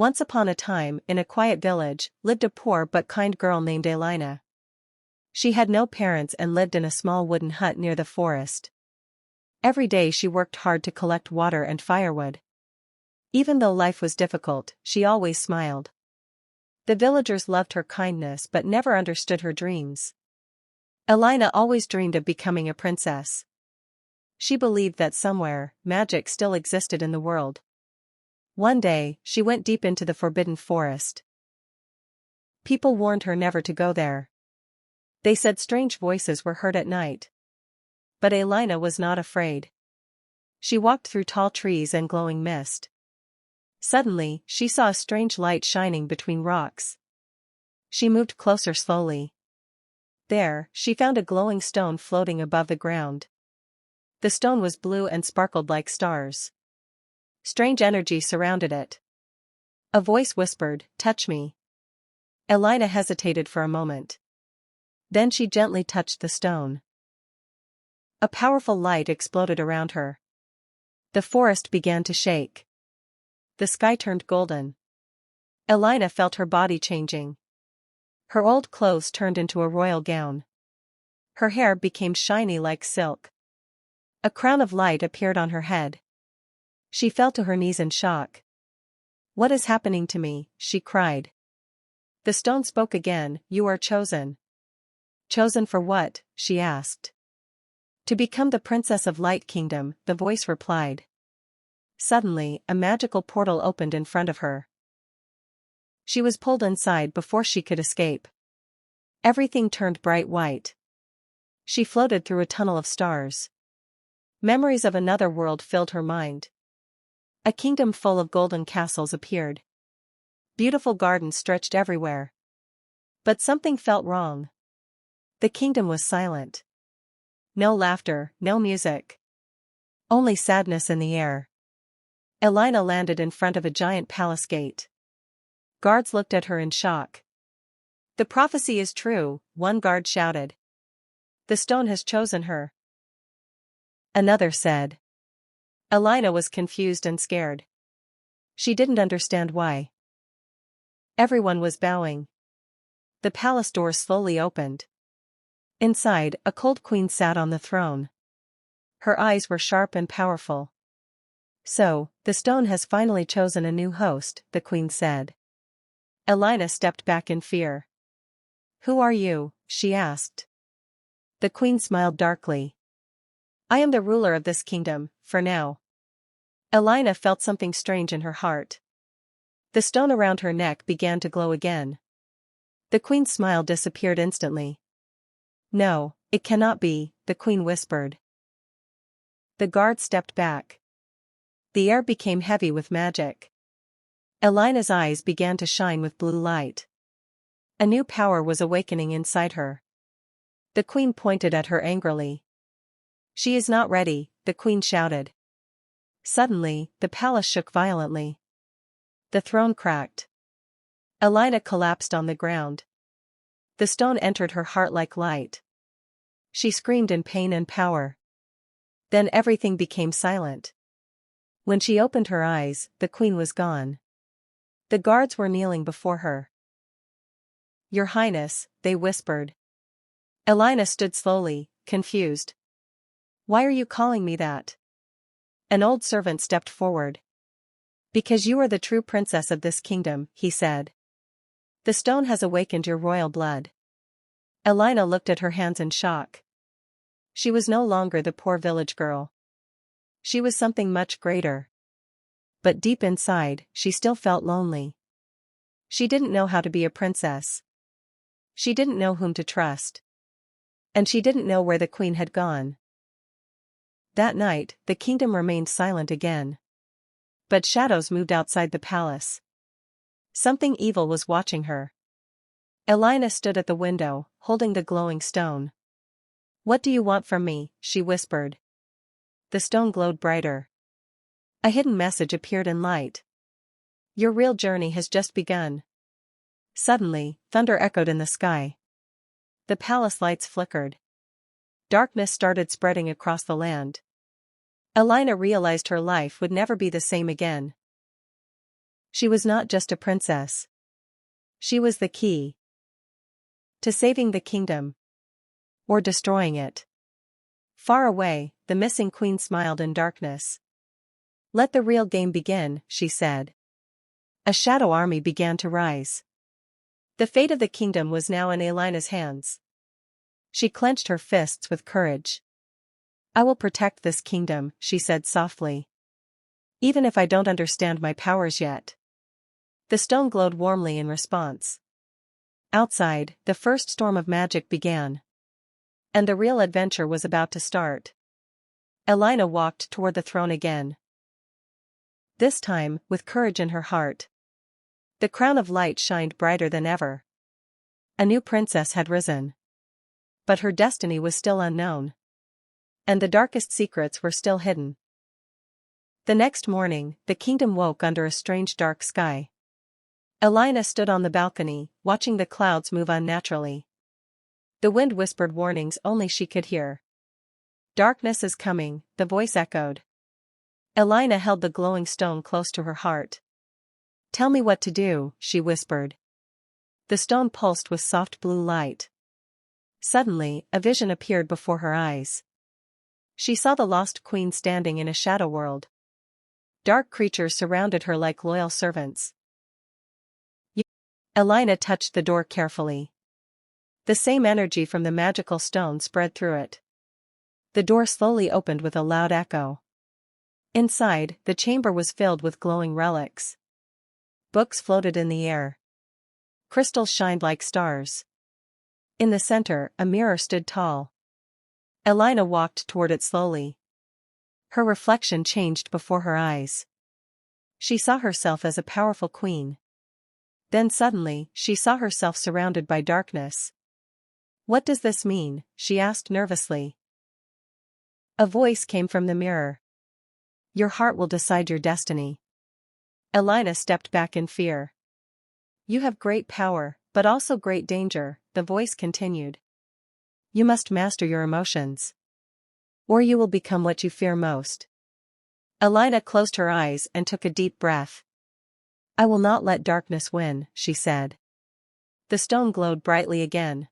Once upon a time, in a quiet village, lived a poor but kind girl named Aylina. She had no parents and lived in a small wooden hut near the forest. Every day she worked hard to collect water and firewood. Even though life was difficult, she always smiled. The villagers loved her kindness but never understood her dreams. Aylina always dreamed of becoming a princess. She believed that somewhere, magic still existed in the world. One day, she went deep into the forbidden forest. People warned her never to go there. They said strange voices were heard at night. But Aylina was not afraid. She walked through tall trees and glowing mist. Suddenly, she saw a strange light shining between rocks. She moved closer slowly. There, she found a glowing stone floating above the ground. The stone was blue and sparkled like stars. Strange energy surrounded it. A voice whispered, "Touch me." Aylina hesitated for a moment. Then she gently touched the stone. A powerful light exploded around her. The forest began to shake. The sky turned golden. Aylina felt her body changing. Her old clothes turned into a royal gown. Her hair became shiny like silk. A crown of light appeared on her head. She fell to her knees in shock. "What is happening to me?" she cried. The stone spoke again, "You are chosen." "Chosen for what?" she asked. "To become the Princess of Light Kingdom," the voice replied. Suddenly, a magical portal opened in front of her. She was pulled inside before she could escape. Everything turned bright white. She floated through a tunnel of stars. Memories of another world filled her mind. A kingdom full of golden castles appeared. Beautiful gardens stretched everywhere. But something felt wrong. The kingdom was silent. No laughter, no music. Only sadness in the air. Aylina landed in front of a giant palace gate. Guards looked at her in shock. "The prophecy is true," one guard shouted. "The stone has chosen her." Another said. Aylina was confused and scared. She didn't understand why. Everyone was bowing. The palace doors slowly opened. Inside, a cold queen sat on the throne. Her eyes were sharp and powerful. "So, the stone has finally chosen a new host," the queen said. Aylina stepped back in fear. "Who are you?" she asked. The queen smiled darkly. "I am the ruler of this kingdom, for now." Aylina felt something strange in her heart. The stone around her neck began to glow again. The queen's smile disappeared instantly. "No, it cannot be," the queen whispered. The guard stepped back. The air became heavy with magic. Aylina's eyes began to shine with blue light. A new power was awakening inside her. The queen pointed at her angrily. "She is not ready," the queen shouted. Suddenly, the palace shook violently. The throne cracked. Aylina collapsed on the ground. The stone entered her heart like light. She screamed in pain and power. Then everything became silent. When she opened her eyes, the queen was gone. The guards were kneeling before her. "Your Highness," they whispered. Aylina stood slowly, confused. "Why are you calling me that?" An old servant stepped forward. "Because you are the true princess of this kingdom," he said. "The stone has awakened your royal blood." Aylina looked at her hands in shock. She was no longer the poor village girl. She was something much greater. But deep inside, she still felt lonely. She didn't know how to be a princess. She didn't know whom to trust. And she didn't know where the queen had gone. That night, the kingdom remained silent again. But shadows moved outside the palace. Something evil was watching her. Aylina stood at the window, holding the glowing stone. "What do you want from me?" she whispered. The stone glowed brighter. A hidden message appeared in light. "Your real journey has just begun." Suddenly, thunder echoed in the sky. The palace lights flickered. Darkness started spreading across the land. Aylina realized her life would never be the same again. She was not just a princess. She was the key to saving the kingdom. Or destroying it. Far away, the missing queen smiled in darkness. "Let the real game begin," she said. A shadow army began to rise. The fate of the kingdom was now in Aylina's hands. She clenched her fists with courage. "I will protect this kingdom," she said softly. "Even if I don't understand my powers yet." The stone glowed warmly in response. Outside, the first storm of magic began. And the real adventure was about to start. Aylina walked toward the throne again. This time, with courage in her heart. The crown of light shined brighter than ever. A new princess had risen. But her destiny was still unknown. And the darkest secrets were still hidden. The next morning, the kingdom woke under a strange dark sky. Aylina stood on the balcony, watching the clouds move unnaturally. The wind whispered warnings only she could hear. "Darkness is coming," the voice echoed. Aylina held the glowing stone close to her heart. "Tell me what to do," she whispered. The stone pulsed with soft blue light. Suddenly, a vision appeared before her eyes. She saw the lost queen standing in a shadow world. Dark creatures surrounded her like loyal servants. Aylina touched the door carefully. The same energy from the magical stone spread through it. The door slowly opened with a loud echo. Inside, the chamber was filled with glowing relics. Books floated in the air. Crystals shined like stars. In the center, a mirror stood tall. Aylina walked toward it slowly. Her reflection changed before her eyes. She saw herself as a powerful queen. Then suddenly, she saw herself surrounded by darkness. "What does this mean?" she asked nervously. A voice came from the mirror. "Your heart will decide your destiny." Aylina stepped back in fear. "You have great power, but also great danger," the voice continued. "You must master your emotions. Or you will become what you fear most." Aylina closed her eyes and took a deep breath. "I will not let darkness win," she said. The stone glowed brightly again.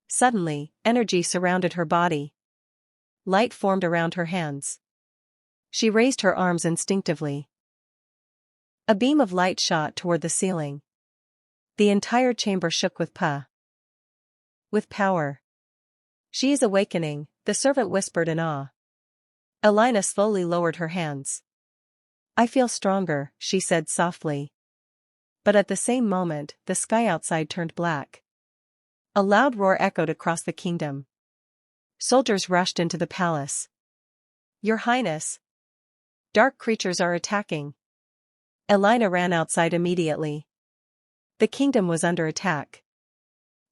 Suddenly, energy surrounded her body. Light formed around her hands. She raised her arms instinctively. A beam of light shot toward the ceiling. The entire chamber shook with power. "She is awakening," the servant whispered in awe. Aylina slowly lowered her hands. "I feel stronger," she said softly. But at the same moment, the sky outside turned black. A loud roar echoed across the kingdom. Soldiers rushed into the palace. "Your Highness! Dark creatures are attacking." Aylina ran outside immediately. The kingdom was under attack.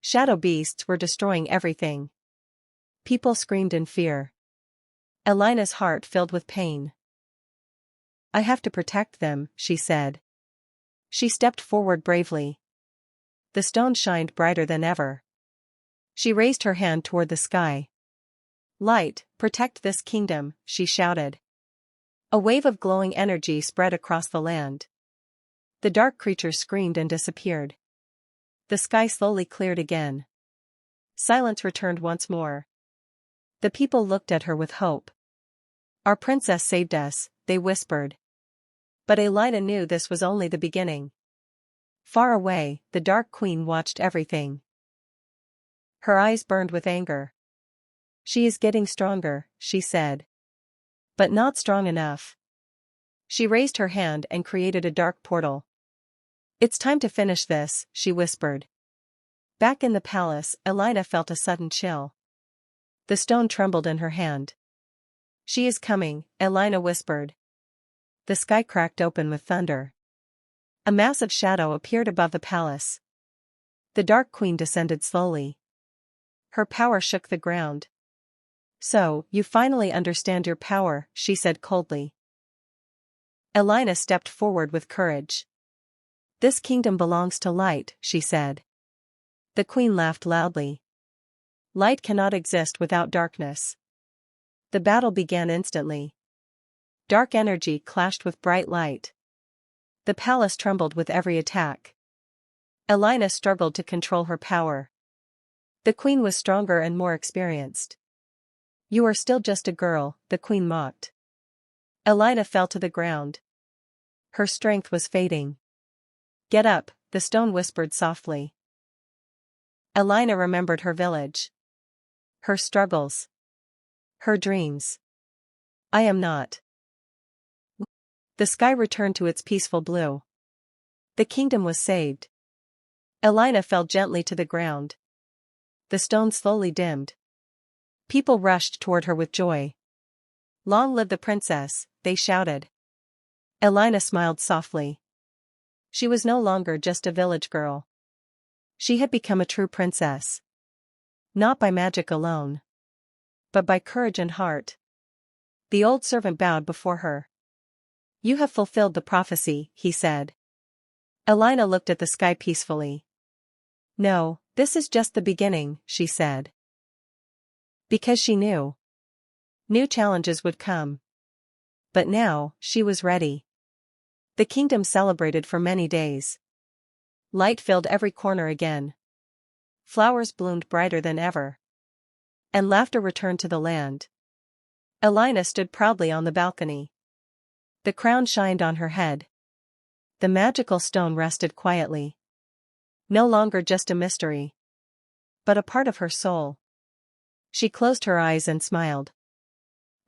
Shadow beasts were destroying everything. People screamed in fear. Aylina's heart filled with pain. "I have to protect them," she said. She stepped forward bravely. The stone shined brighter than ever. She raised her hand toward the sky. "Light, protect this kingdom," she shouted. A wave of glowing energy spread across the land. The dark creatures screamed and disappeared. The sky slowly cleared again. Silence returned once more. The people looked at her with hope. "Our princess saved us," they whispered. But Aylina knew this was only the beginning. Far away, the Dark Queen watched everything. Her eyes burned with anger. "She is getting stronger," she said. "But not strong enough." She raised her hand and created a dark portal. "It's time to finish this," she whispered. Back in the palace, Aylina felt a sudden chill. The stone trembled in her hand. "She is coming," Aylina whispered. The sky cracked open with thunder. A massive shadow appeared above the palace. The Dark Queen descended slowly. Her power shook the ground. "So, you finally understand your power," she said coldly. Aylina stepped forward with courage. "This kingdom belongs to light," she said. The queen laughed loudly. "Light cannot exist without darkness." The battle began instantly. Dark energy clashed with bright light. The palace trembled with every attack. Aylina struggled to control her power. The queen was stronger and more experienced. "You are still just a girl," the queen mocked. Aylina fell to the ground. Her strength was fading. "Get up," the stone whispered softly. Aylina remembered her village. Her struggles. Her dreams. "I am not." The sky returned to its peaceful blue. The kingdom was saved. Aylina fell gently to the ground. The stone slowly dimmed. People rushed toward her with joy. "Long live the princess," they shouted. Aylina smiled softly. She was no longer just a village girl. She had become a true princess. Not by magic alone, but by courage and heart. The old servant bowed before her. "You have fulfilled the prophecy," he said. Aylina looked at the sky peacefully. "No, this is just the beginning," she said. Because she knew new challenges would come. But now, she was ready. The kingdom celebrated for many days. Light filled every corner again. Flowers bloomed brighter than ever. And laughter returned to the land. Aylina stood proudly on the balcony. The crown shined on her head. The magical stone rested quietly. No longer just a mystery, but a part of her soul. She closed her eyes and smiled.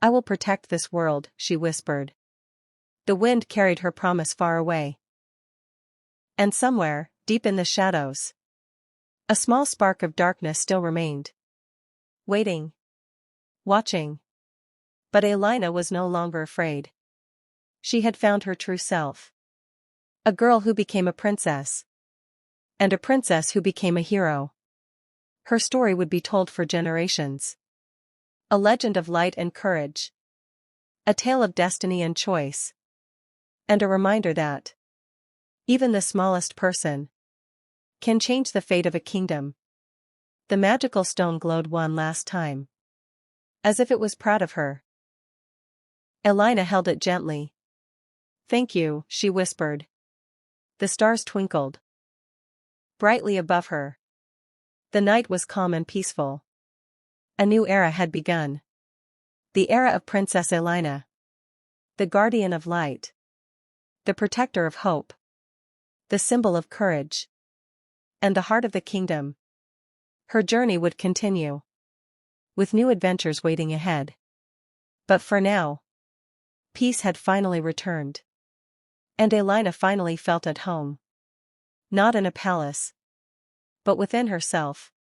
"I will protect this world," she whispered. The wind carried her promise far away. And somewhere, deep in the shadows, a small spark of darkness still remained. Waiting. Watching. But Aylina was no longer afraid. She had found her true self. A girl who became a princess. And a princess who became a hero. Her story would be told for generations. A legend of light and courage. A tale of destiny and choice. And a reminder that even the smallest person can change the fate of a kingdom. The magical stone glowed one last time, as if it was proud of her. Aylina held it gently. "Thank you," she whispered. The stars twinkled brightly above her. The night was calm and peaceful. A new era had begun. The era of Princess Aylina. The guardian of light. The protector of hope. The symbol of courage. And the heart of the kingdom. Her journey would continue, with new adventures waiting ahead. But for now, peace had finally returned. And Aylina finally felt at home. Not in a palace, but within herself.